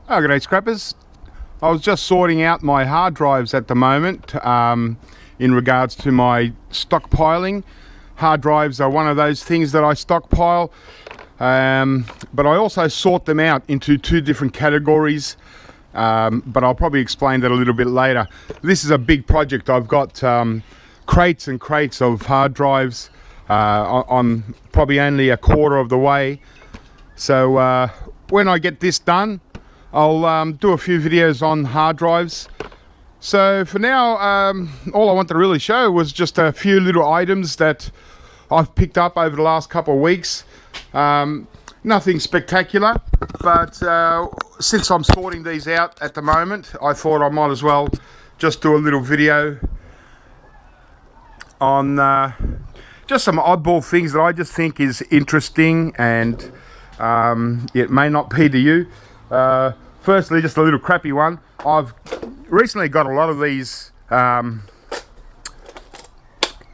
Oh, g'day scrappers. I was just sorting out my hard drives at the moment in regards to my stockpiling. Hard drives are one of those things that I stockpile, but I also sort them out into two different categories, but I'll probably explain that a little bit later. This is a big project. I've got crates and crates of hard drives. I'm probably only a quarter of the way, so when I get this done, I'll do a few videos on hard drives. So for now, all I wanted to really show was just a few little items that I've picked up over the last couple of weeks. Nothing spectacular, but since I'm sorting these out at the moment, I thought I might as well just do a little video on just some oddball things that I just think is interesting, and it may not be to you. Firstly, just a little crappy one. I've recently got a lot of these,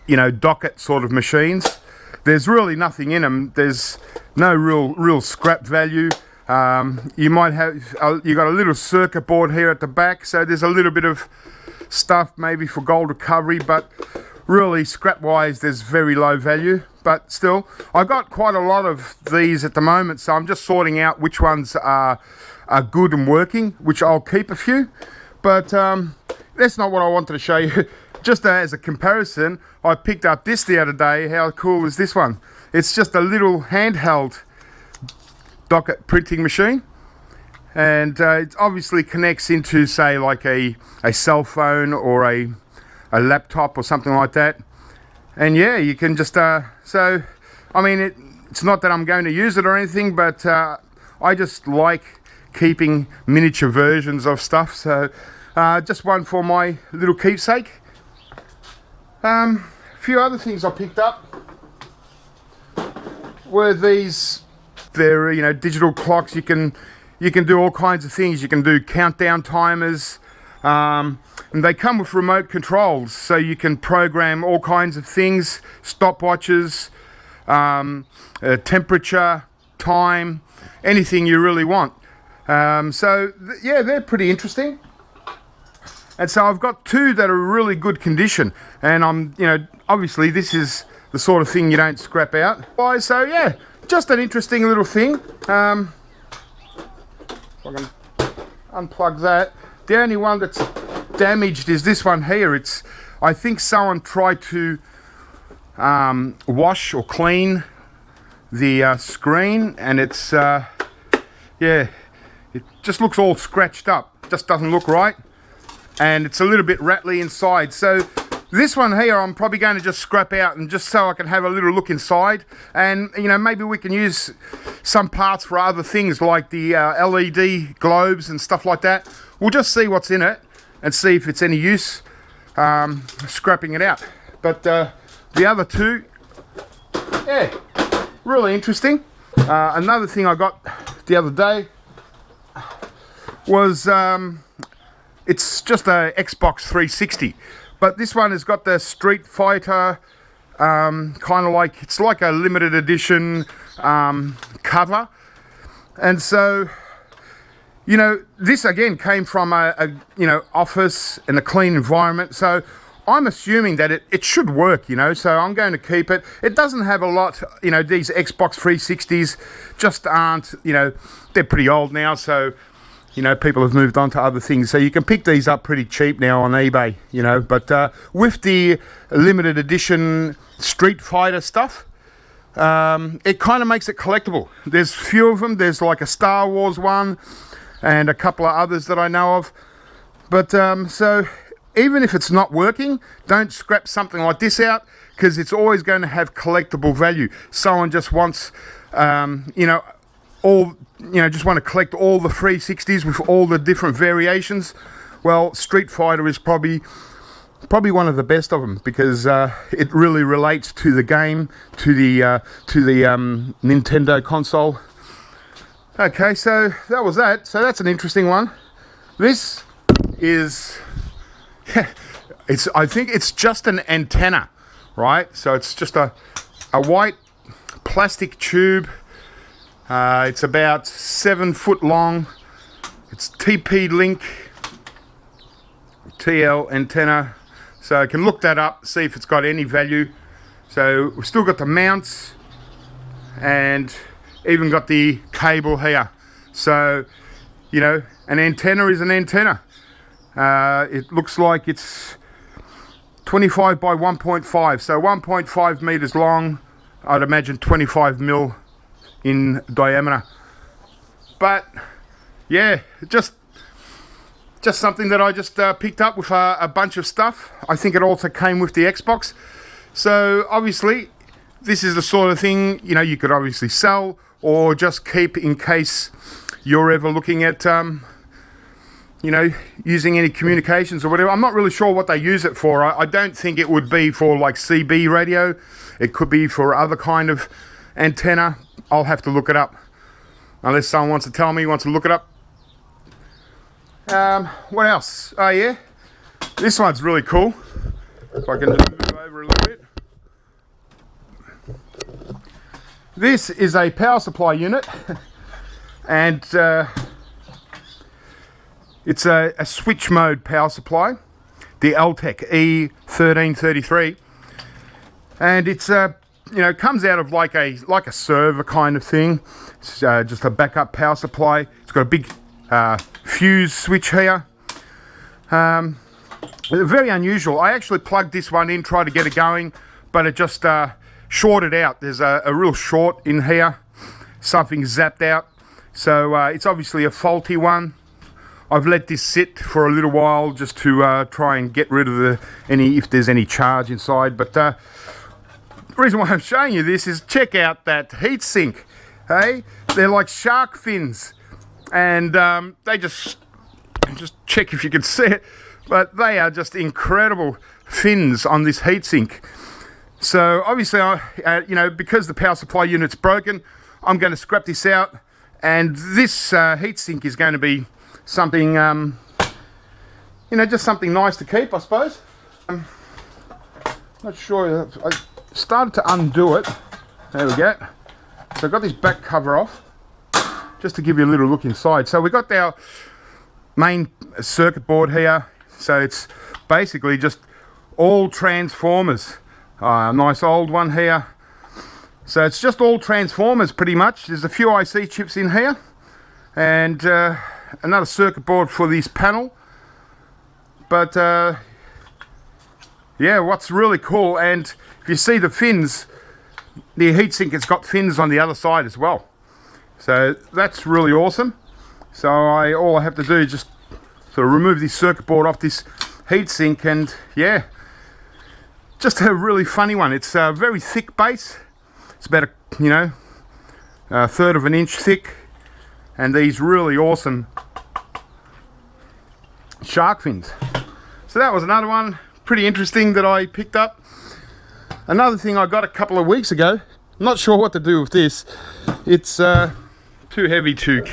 Docket sort of machines. There's really nothing in them. There's no real scrap value. You might have, you got a little circuit board here at the back, so there's a little bit of stuff maybe for gold recovery, but really scrap-wise, there's very low value. But still, I've got quite a lot of these at the moment, so I'm just sorting out which ones are good and working, which I'll keep a few, but that's not what I wanted to show you. Just as a comparison, I picked up this the other day. How cool is this one? It's just a little handheld Docket printing machine, and it obviously connects into, say, like a cell phone or a laptop or something like that. And yeah, you can just so I mean, it's not that I'm going to use it or anything, but I just like keeping miniature versions of stuff, so just one for my little keepsake. A few other things I picked up were these. They're digital clocks. You can do all kinds of things. You can do countdown timers, and they come with remote controls, so you can program all kinds of things: stopwatches, temperature, time, anything you really want. Yeah, they're pretty interesting. And so I've got two that are really good condition, and I'm, obviously this is the sort of thing you don't scrap out. So yeah, just an interesting little thing. If I can unplug that. The only one that's damaged is this one here. I think someone tried to wash or clean the screen, and it's yeah, it just looks all scratched up. Just doesn't look right, and it's a little bit rattly inside. So this one here I'm probably going to just scrap out, and just so I can have a little look inside, and maybe we can use some parts for other things like the LED globes and stuff like that. We'll just see what's in it and see if it's any use scrapping it out. But the other two, yeah, really interesting. Another thing I got the other day was it's just a Xbox 360, but this one has got the Street Fighter kind of like, it's like a limited edition cover. And so this again came from a office in a clean environment, so I'm assuming that it should work, so I'm going to keep it. It doesn't have a lot, these Xbox 360s just aren't, they're pretty old now, so people have moved on to other things, so you can pick these up pretty cheap now on eBay, but with the limited edition Street Fighter stuff, it kind of makes it collectible. There's a few of them. There's like a Star Wars one and a couple of others that I know of, but so even if it's not working, don't scrap something like this out, because it's always going to have collectible value. Someone just wants just want to collect all the 360s with all the different variations. Well, Street Fighter is probably one of the best of them, because it really relates to the game, to the Nintendo console. Okay, so that was that. So that's an interesting one. This is, I think it's just an antenna, right? So it's just a white plastic tube. It's about 7 foot long, It's TP-Link TL antenna, so I can look that up, see if it's got any value. So we've still got the mounts and even got the cable here. So, you know, an antenna is an antenna. It looks like it's 25 by 1.5, so 1.5 meters long. I'd imagine 25 mil in diameter. But yeah, just something that I just picked up with a bunch of stuff. I think it also came with the Xbox. So obviously this is the sort of thing, you know, you could obviously sell or just keep in case you're ever looking at you know, using any communications or whatever. I'm not really sure what they use it for. I don't think it would be for like CB radio. It could be for other kind of antenna. I'll have to look it up. Unless someone wants to tell me, wants to look it up. What else? Oh yeah, this one's really cool. If I can just move over a little bit. This is a power supply unit, and it's a switch mode power supply, the Altec E1333, and it's you know, comes out of like a server kind of thing. It's just a backup power supply. It's got a big fuse switch here. Very unusual. I actually plugged this one in, tried to get it going, but it just shorted out. There's a real short in here. Something zapped out. So it's obviously a faulty one. I've let this sit for a little while just to try and get rid of if there's any charge inside. But the reason why I'm showing you this is check out that heatsink. Hey, they're like shark fins, and they just check if you can see it, but they are just incredible fins on this heatsink. So obviously, you know, because the power supply unit's broken, I'm going to scrap this out, and this heatsink is going to be something, you know, just something nice to keep, I suppose. Not sure. I started to undo it. There we go. So I've got this back cover off, just to give you a little look inside. So we've got our main circuit board here. So it's basically just all transformers. Nice old one here. So it's just all transformers pretty much. There's a few IC chips in here, and another circuit board for this panel. But yeah, what's really cool, and if you see the fins, the heatsink has got fins on the other side as well. So that's really awesome. So all I have to do is just sort of remove this circuit board off this heatsink, and yeah, just a really funny one. It's a very thick base. It's about a third of an inch thick, and these really awesome shark fins. So that was another one, pretty interesting, that I picked up. Another thing I got a couple of weeks ago. I'm not sure what to do with this. It's too heavy to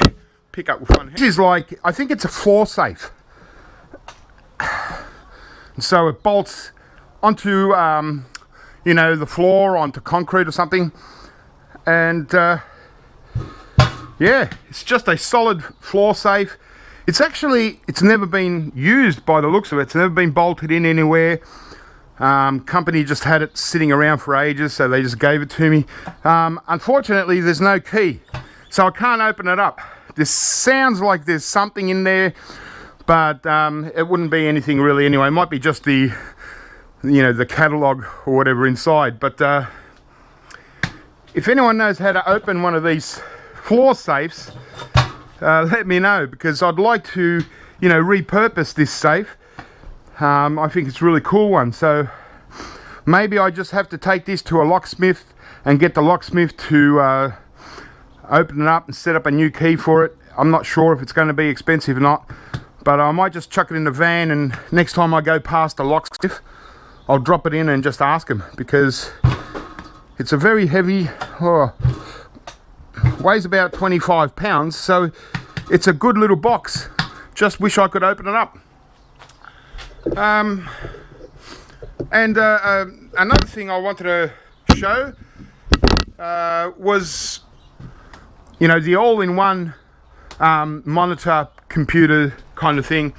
pick up with one hand. This is like, I think it's a floor safe. So it bolts onto, you know, the floor, onto concrete or something. And yeah, it's just a solid floor safe. It's never been used by the looks of it. It's never been bolted in anywhere. Company just had it sitting around for ages, so they just gave it to me. Unfortunately, there's no key, so I can't open it up. This sounds like there's something in there, but it wouldn't be anything really anyway. It might be just the, you know, the catalog or whatever inside. But if anyone knows how to open one of these floor safes, let me know, because I'd like to, you know, repurpose this safe. I think it's a really cool one. So maybe I just have to take this to a locksmith and get the locksmith to open it up and set up a new key for it. I'm not sure if it's going to be expensive or not, but I might just chuck it in the van, and next time I go past a locksmith, I'll drop it in and just ask him, because it's a very heavy, weighs about 25 pounds, so it's a good little box. Just wish I could open it up. And another thing I wanted to show was, you know, the all-in-one monitor computer kind of thing.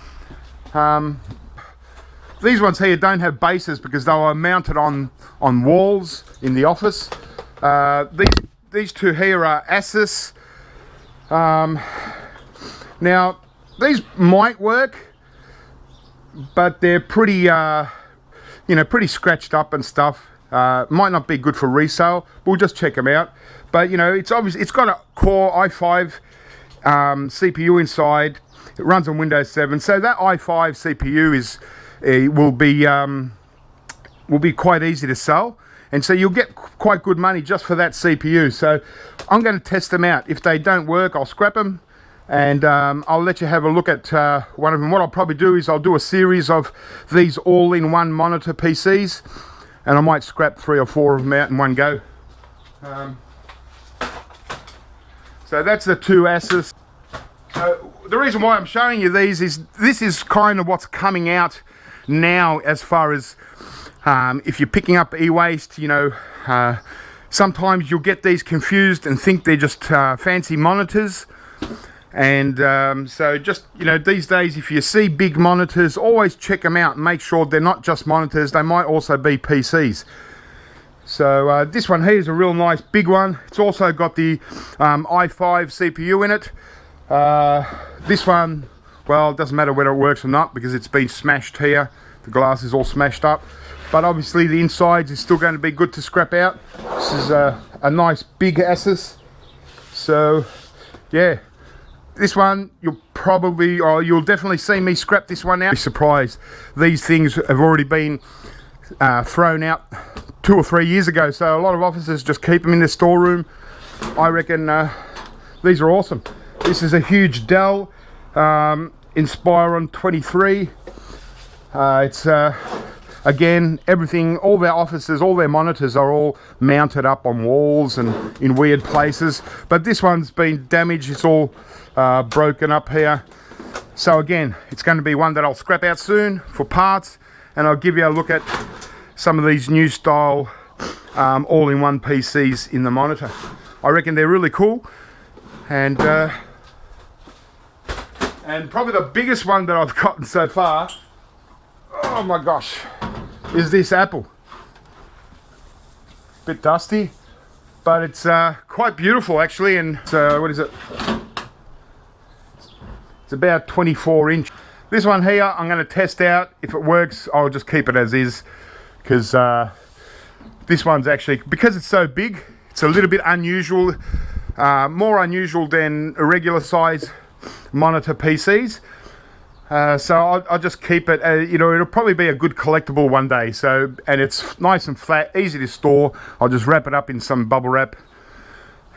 These ones here don't have bases because they were mounted on walls in the office. These two here are Asus. Now these might work, but they're pretty pretty scratched up and stuff. Might not be good for resale. We'll just check them out. But it's obvious it's got a Core i5 CPU inside. It runs on Windows 7, so that i5 CPU will be quite easy to sell, and so you'll get quite good money just for that CPU. So I'm going to test them out. If they don't work, I'll scrap them, and I'll let you have a look at one of them. What I'll probably do is I'll do a series of these all-in-one monitor PCs, and I might scrap 3 or 4 of them out in one go. So that's the two Asus. The reason why I'm showing you these is this is kind of what's coming out now, as far as if you're picking up eWaste. Sometimes you'll get these confused and think they're just fancy monitors, and so just these days, if you see big monitors, always check them out and make sure they're not just monitors. They might also be PCs. So this one here is a real nice big one. It's also got the i5 CPU in it. This one, well, it doesn't matter whether it works or not because it's been smashed here. The glass is all smashed up, but obviously the insides is still going to be good to scrap out. This is a nice big Asus. So yeah, this one you'll definitely see me scrap this one out. Be surprised, these things have already been thrown out 2 or 3 years ago, so a lot of offices just keep them in their storeroom. I reckon these are awesome. This is a huge Dell Inspiron 23. It's again, everything, all their offices, all their monitors are all mounted up on walls and in weird places, but this one's been damaged. It's all broken up here. So again, it's going to be one that I'll scrap out soon for parts, and I'll give you a look at some of these new style all-in-one PCs in the monitor. I reckon they're really cool, and probably the biggest one that I've gotten so far, oh my gosh, is this Apple. Bit dusty, but it's quite beautiful actually, and what is it? It's about 24 inch. This one here I'm going to test out. If it works, I'll just keep it as is, because this one's actually, because it's so big, it's a little bit unusual, more unusual than a regular size monitor PCs. So I'll just keep it. It'll probably be a good collectible one day. So, and it's nice and flat, easy to store. I'll just wrap it up in some bubble wrap,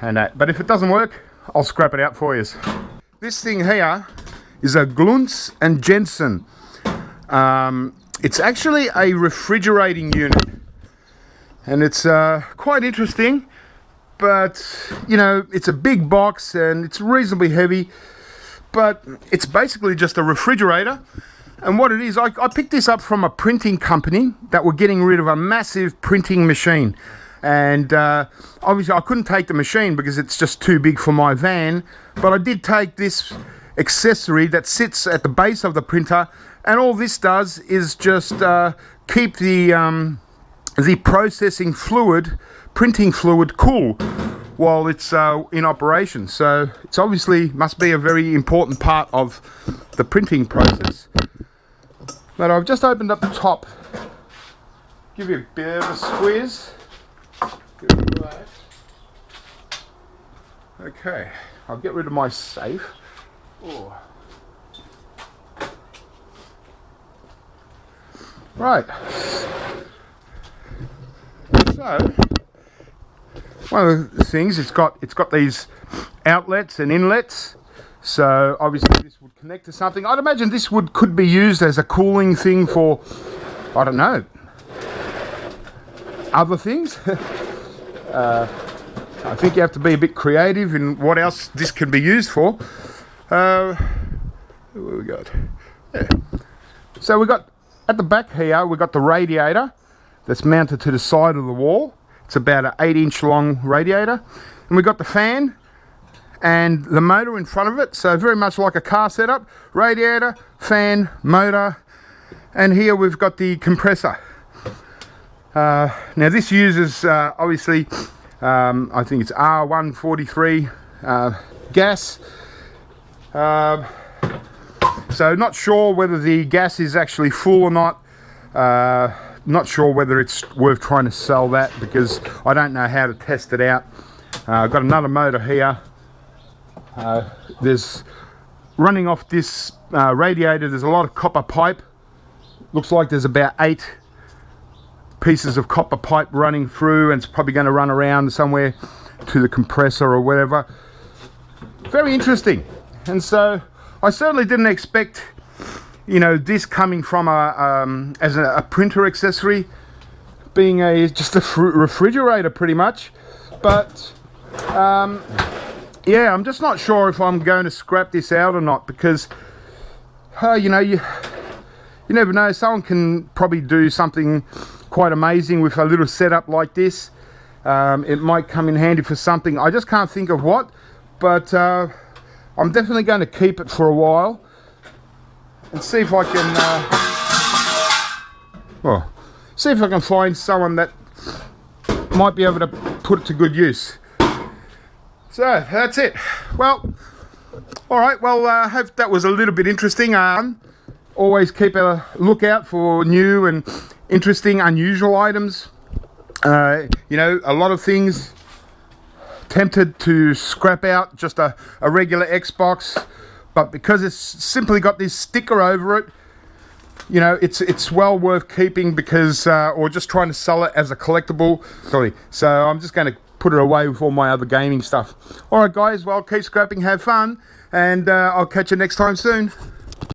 and that. But if it doesn't work, I'll scrap it out for you. This thing here is a Glunz and Jensen. It's actually a refrigerating unit, and it's quite interesting. But it's a big box and it's reasonably heavy. But it's basically just a refrigerator, and what it is, I picked this up from a printing company that were getting rid of a massive printing machine, and obviously I couldn't take the machine because it's just too big for my van, but I did take this accessory that sits at the base of the printer, and all this does is just keep the processing fluid, printing fluid, cool while it's in operation. So it's obviously must be a very important part of the printing process. But I've just opened up the top, give you a bit of a squeeze. Okay, I'll get rid of my safe. Oh. Right, so one of the things, it's got these outlets and inlets, so obviously this would connect to something. I'd imagine this could be used as a cooling thing for, I don't know, other things. I think you have to be a bit creative in what else this can be used for. What we got? Yeah. So we got at the back here, we got the radiator that's mounted to the side of the wall. It's about an 8-inch long radiator, and we got the fan, and the motor in front of it. So very much like a car setup. Radiator, fan, motor, and here we've got the compressor. Now this uses obviously I think it's R143 gas. So not sure whether the gas is actually full or not. Not sure whether it's worth trying to sell that, because I don't know how to test it out. I've got another motor here. There's running off this radiator, there's a lot of copper pipe. Looks like there's about 8 pieces of copper pipe running through, and it's probably going to run around somewhere to the compressor or whatever. Very interesting. And so I certainly didn't expect, you know, this coming from as a printer accessory, being just a refrigerator pretty much. But yeah, I'm just not sure if I'm going to scrap this out or not, because you know, you never know, someone can probably do something quite amazing with a little setup like this. It might come in handy for something. I just can't think of what, but I'm definitely going to keep it for a while and see if I can see if I can find someone that might be able to put it to good use. So that's it. Well, alright, well, I hope that was a little bit interesting. Always keep a lookout for new and interesting, unusual items. You know, a lot of things tempted to scrap out just a regular Xbox, but because it's simply got this sticker over it, you know, it's well worth keeping, because or just trying to sell it as a collectible. Sorry, so I'm just going to put it away with all my other gaming stuff. Alright guys, well, keep scrapping, have fun, and I'll catch you next time soon.